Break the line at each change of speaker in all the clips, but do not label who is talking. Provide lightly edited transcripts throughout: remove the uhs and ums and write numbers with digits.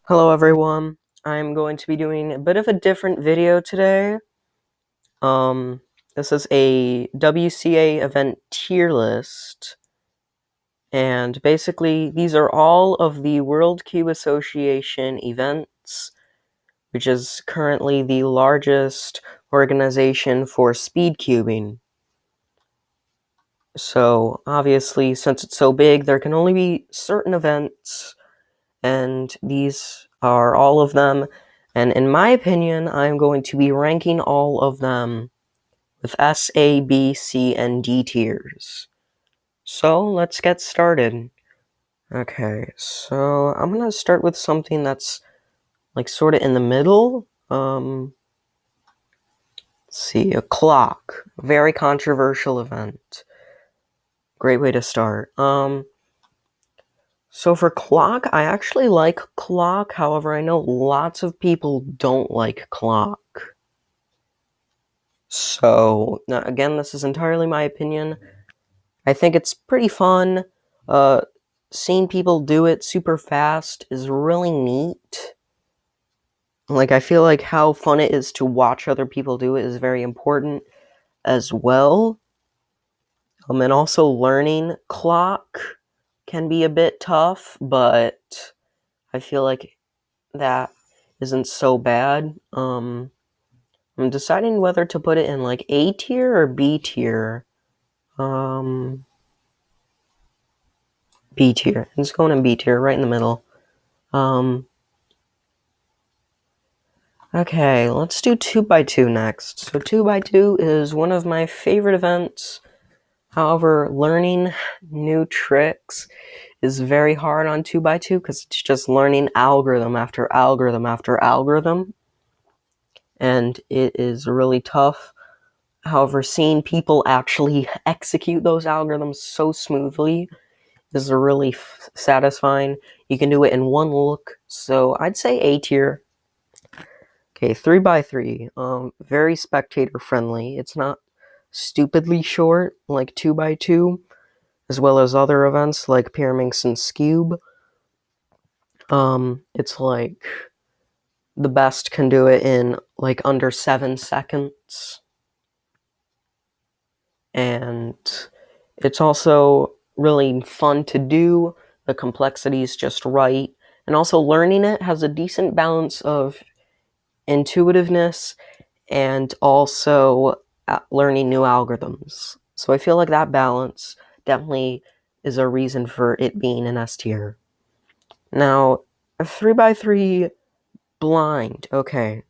Hello everyone. I'm going to be doing a bit of a different video today. Um, this is a WCA event tier list, and basically these are all of the World Cube Association events, which is currently the largest organization for speed cubing. So obviously, since it's so big, there can only be certain events, and these are all of them. And in my opinion, I'm going to be ranking all of them with S, A, B, C, and D tiers. So let's get started. Okay, so I'm gonna start with something that's like sort of in the middle. Let's see, a clock. Very controversial event. Great way to start. So for clock, I actually like clock. However, I know lots of people don't like clock. So, again, this is entirely my opinion. I think it's pretty fun. Uh, Seeing people do it super fast is really neat. Like, I feel like how fun it is to watch other people do it is very important as well. And also learning clock can be a bit tough, but I feel like that isn't so bad. I'm deciding whether to put it in like A tier or B tier. B tier. It's going in B tier, right in the middle. Okay, let's do 2x2 next. So 2x2 is one of my favorite events. However, learning new tricks is very hard on 2x2 because it's just learning algorithm after algorithm after algorithm. And it is really tough. However, seeing people actually execute those algorithms so smoothly is really satisfying. You can do it in one look, so I'd say A tier. Okay, 3x3. Very spectator friendly. It's not stupidly short like 2x2, as well as other events like Pyraminx and Scube. It's like the best can do it in like under 7 seconds. And it's also really fun to do. The complexity is just right. And also learning it has a decent balance of intuitiveness and also learning new algorithms. So I feel like that balance definitely is a reason for it being an S tier. Now, a 3x3 blind. Okay,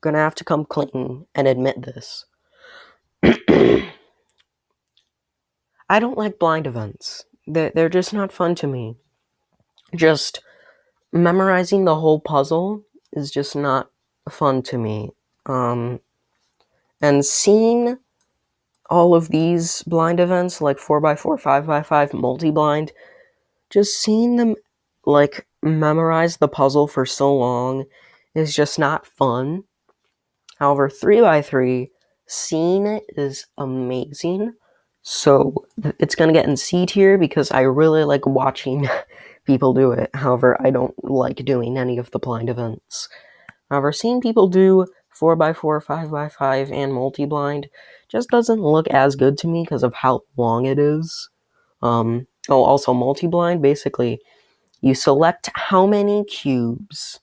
gonna have to come clean and admit this. I don't like blind events. They're just not fun to me. Just memorizing the whole puzzle is just not fun to me. And seeing all of these blind events, like 4x4, 5x5, multi-blind, just seeing them, like, memorize the puzzle for so long is just not fun. However, 3x3, seeing it is amazing. So, it's gonna get in C tier because I really like watching people do it. However, I don't like doing any of the blind events. However, seeing people do 4x4, 5x5, and multi-blind just doesn't look as good to me because of how long it is. Also multi-blind, basically, you select how many cubes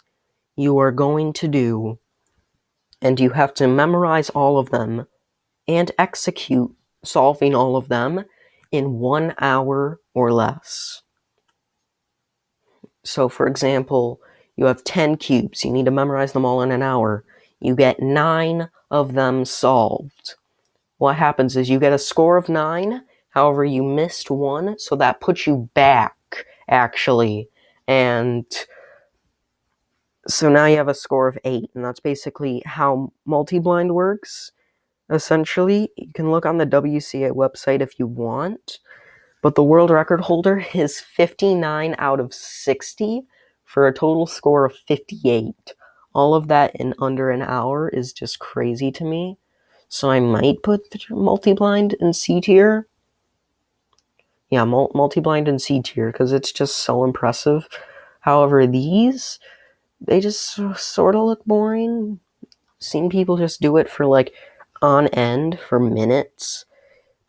you are going to do, and you have to memorize all of them and execute solving all of them in 1 hour or less. So, for example, you have 10 cubes. You need to memorize them all in an hour. You get 9 of them solved. What happens is you get a score of 9. However, you missed one, so that puts you back, actually. And so now you have a score of 8, and that's basically how multi-blind works, essentially. You can look on the WCA website if you want. But the world record holder is 59 out of 60 for a total score of 58. All of that in under an hour is just crazy to me. So I might put the multi-blind in C tier. Yeah, multi-blind in C tier because it's just so impressive. However, these, they just sort of look boring. Seeing people just do it for like on end for minutes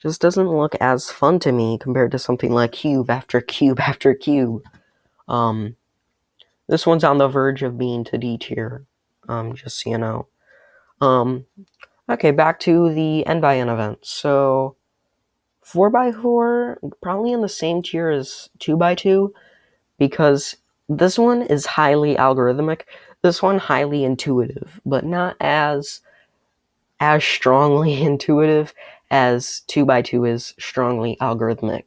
just doesn't look as fun to me compared to something like cube after cube after cube. Um, this one's on the verge of being to D tier, just so you know. Okay, back to the N by N events. So 4x4 probably in the same tier as 2x2 because this one is highly algorithmic. This one highly intuitive, but not as strongly intuitive as 2x2 is strongly algorithmic.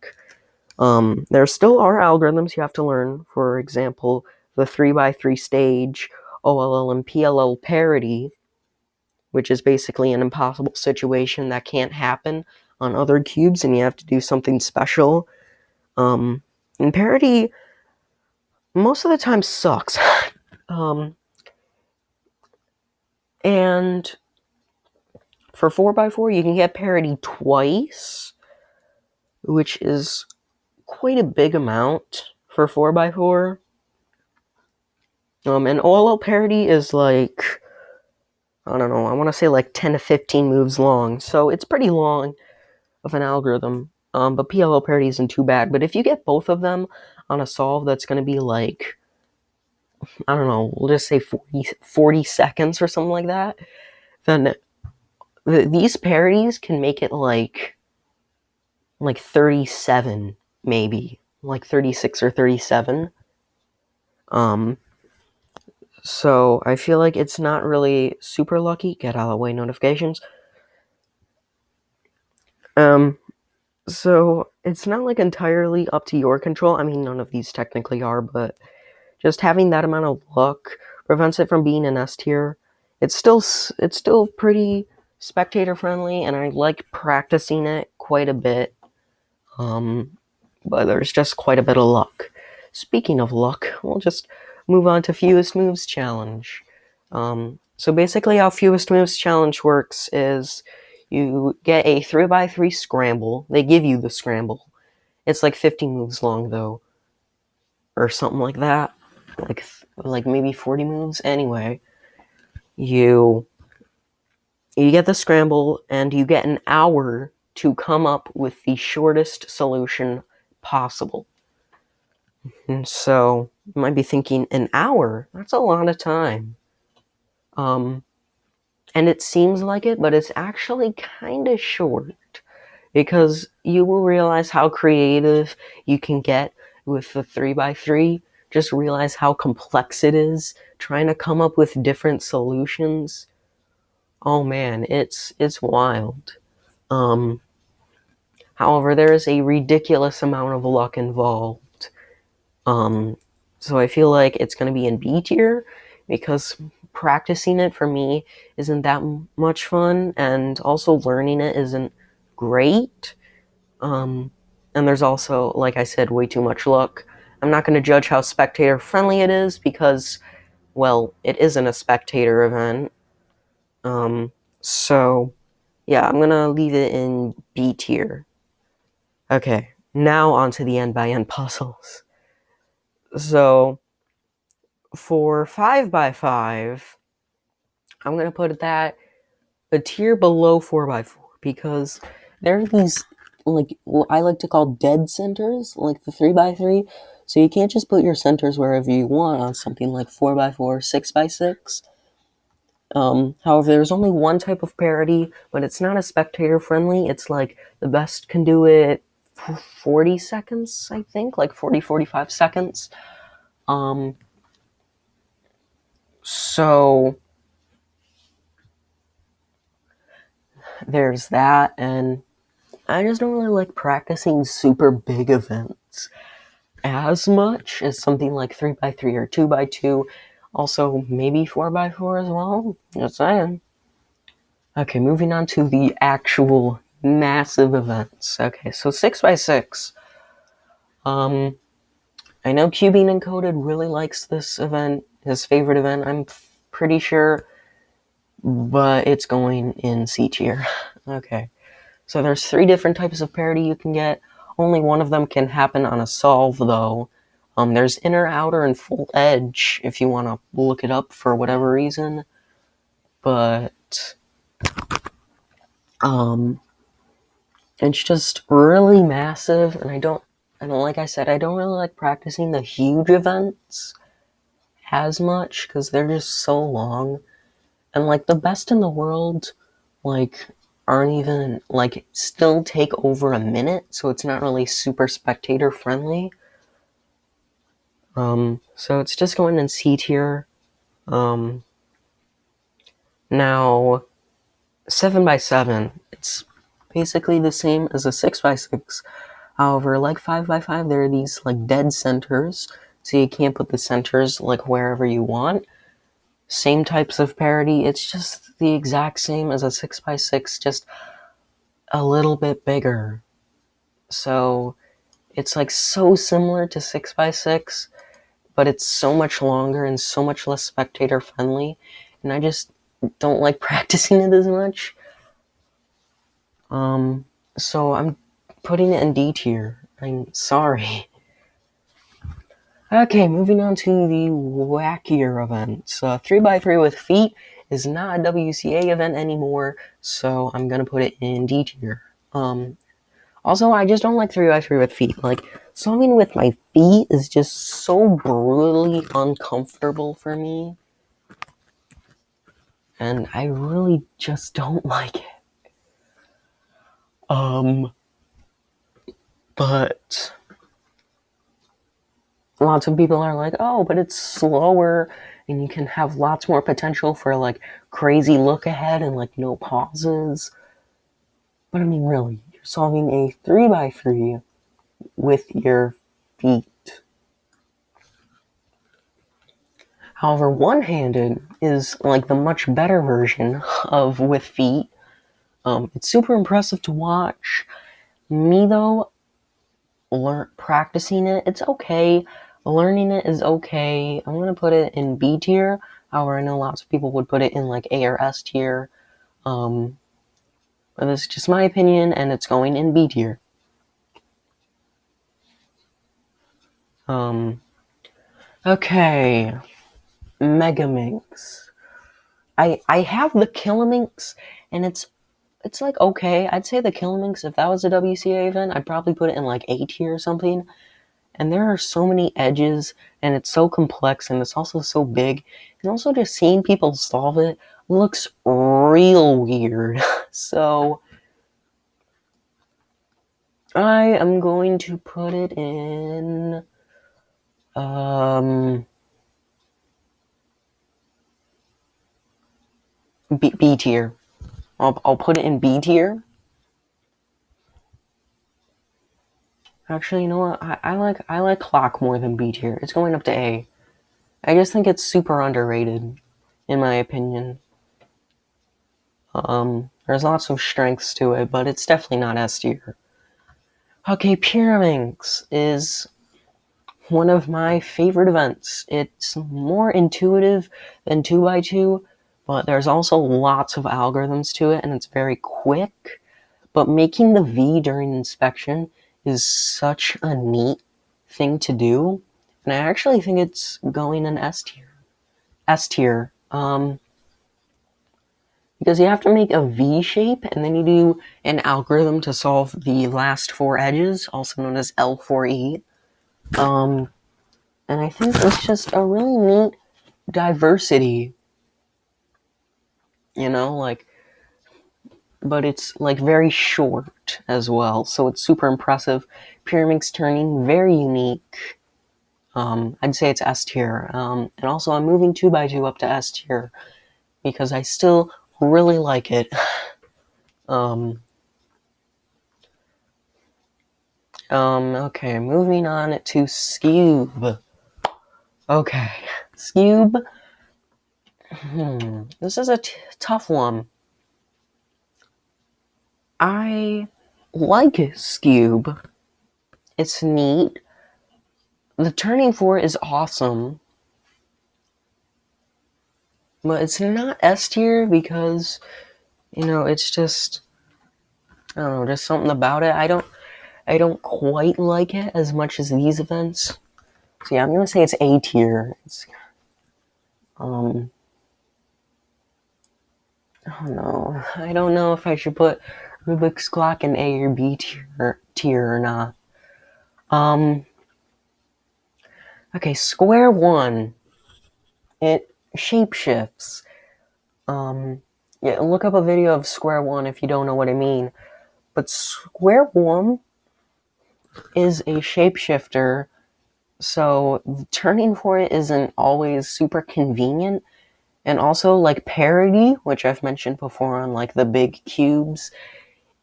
There still are algorithms you have to learn. For example, the 3x3 stage, OLL and PLL parity, which is basically an impossible situation that can't happen on other cubes, and you have to do something special. And parity most of the time sucks. And for 4x4, you can get parity twice, which is quite a big amount for 4x4. And OLL parity is like, I don't know, I want to say like 10 to 15 moves long, so it's pretty long of an algorithm. But PLL parity isn't too bad. But if you get both of them on a solve that's going to be like, I don't know, we'll just say 40 seconds or something like that, then these parities can make it like 37, maybe. Like 36 or 37. So I feel like it's not really super lucky. Get out of the way notifications. So it's not like entirely up to your control. I mean, none of these technically are, but just having that amount of luck prevents it from being an S tier. It's still pretty spectator friendly, and I like practicing it quite a bit. But there's just quite a bit of luck. Speaking of luck, we'll just move on to fewest moves challenge. So basically, how fewest moves challenge works is you get a 3x3 scramble. They give you the scramble. It's like 50 moves long though, or something like that. Like maybe 40 moves. Anyway, you get the scramble, and you get an hour to come up with the shortest solution possible. And so you might be thinking, an hour? That's a lot of time. And it seems like it, but it's actually kind of short because you will realize how creative you can get with the 3x3. Just realize how complex it is trying to come up with different solutions. Oh man, it's wild. However, there is a ridiculous amount of luck involved. So I feel like it's going to be in B tier because practicing it for me isn't that much fun, and also learning it isn't great. And there's also, like I said, way too much luck. I'm not going to judge how spectator friendly it is because, well, it isn't a spectator event. So yeah, I'm going to leave it in B tier. Okay, now on to the end by end puzzles. So for 5x5, I'm going to put that a tier below 4x4 because there are these, like, what I like to call dead centers, like the 3x3. So you can't just put your centers wherever you want on something like 4x4, 6x6. However, there's only one type of parity, but it's not as spectator friendly. It's like the best can do it 40 seconds, I think, like 40, 45 seconds. So there's that, and I just don't really like practicing super big events as much as something like 3x3 or 2x2. Also, maybe 4x4 as well. Just saying. Okay, moving on to the actual massive events. Okay, so 6x6. I know Cubing Encoded really likes this event, his favorite event, I'm pretty sure, but it's going in C tier. Okay. So there's 3 different types of parity you can get. Only one of them can happen on a solve, though. There's inner, outer, and full edge if you want to look it up for whatever reason. But it's just really massive, and like I said, I don't really like practicing the huge events as much because they're just so long. And like the best in the world, like aren't even like still take over a minute, so it's not really super spectator friendly. So it's just going in C tier. Now 7x7, it's basically the same as a 6x6. However, like 5x5, there are these like dead centers, so you can't put the centers like wherever you want. Same types of parity, it's just the exact same as a 6x6, just a little bit bigger. So it's like so similar to 6x6, but it's so much longer and so much less spectator friendly, and I just don't like practicing it as much. So I'm putting it in D tier. I'm sorry. Okay, moving on to the wackier events. 3x3 with feet is not a WCA event anymore, so I'm gonna put it in D tier. Also, I just don't like 3x3 with feet. Like, solving with my feet is just so brutally uncomfortable for me. And I really just don't like it. But lots of people are like, oh, but it's slower and you can have lots more potential for like crazy look ahead and like no pauses. But I mean, really, you're solving a 3x3 with your feet. However, one-handed is like the much better version of with feet. It's super impressive to watch. Me though, practicing it, it's okay. Learning it is okay. I'm gonna put it in B tier. However, I know lots of people would put it in like A or S tier. But this is just my opinion, and it's going in B tier. Okay, Megaminx. I have the Killaminx, and it's like okay. I'd say the Killaminx, if that was a WCA event, I'd probably put it in like A tier or something. And there are so many edges, and it's so complex, and it's also so big. And also just seeing people solve it looks real weird. So I am going to put it in B tier. I'll put it in B tier. Actually, you know what? I like Clock more than B tier. It's going up to A. I just think it's super underrated, in my opinion. There's lots of strengths to it, but it's definitely not S tier. Okay, Pyraminx is one of my favorite events. It's more intuitive than 2x2, but there's also lots of algorithms to it, and it's very quick. But making the V during inspection is such a neat thing to do, and I actually think it's going in S tier. S tier. Because you have to make a V shape, and then you do an algorithm to solve the last four edges, also known as L4E. And I think it's just a really neat diversity, like, but it's like very short as well, so it's super impressive. Pyramix turning, very unique. I'd say it's S tier. And also I'm moving 2x2 up to S tier because I still really like it. Okay, moving on to Scube. Okay, Scube. This is a tough one. I like Scube. It's neat. The turning 4 is awesome. But it's not S tier because, it's just, I don't know, just something about it. I don't quite like it as much as these events. So yeah, I'm gonna say it's A tier. Oh no, I don't know if I should put Rubik's Clock in A or B tier or not. Okay, Square One. It shapeshifts. Yeah, look up a video of Square One if you don't know what I mean. But Square One is a shapeshifter, so turning for it isn't always super convenient. And also, like, parity, which I've mentioned before on, like, the big cubes,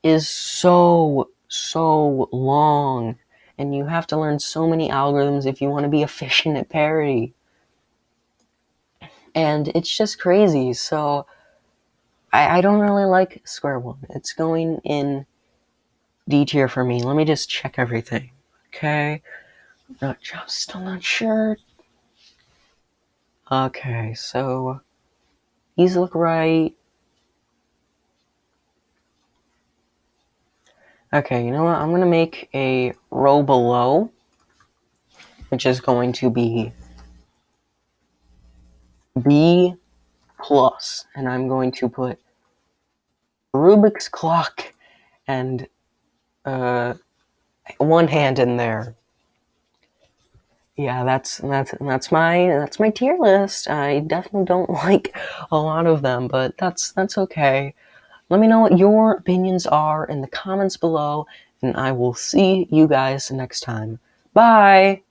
is so long. And you have to learn so many algorithms if you want to be efficient at parity. And it's just crazy, so I don't really like Square One. It's going in D tier for me. Let me just check everything. Okay. Still not sure. Okay, so these look right. Okay, you know what? I'm gonna make a row below, which is going to be B plus, and I'm going to put Rubik's Clock and one hand in there. Yeah, that's my tier list. I definitely don't like a lot of them, but that's okay. Let me know what your opinions are in the comments below, and I will see you guys next time. Bye!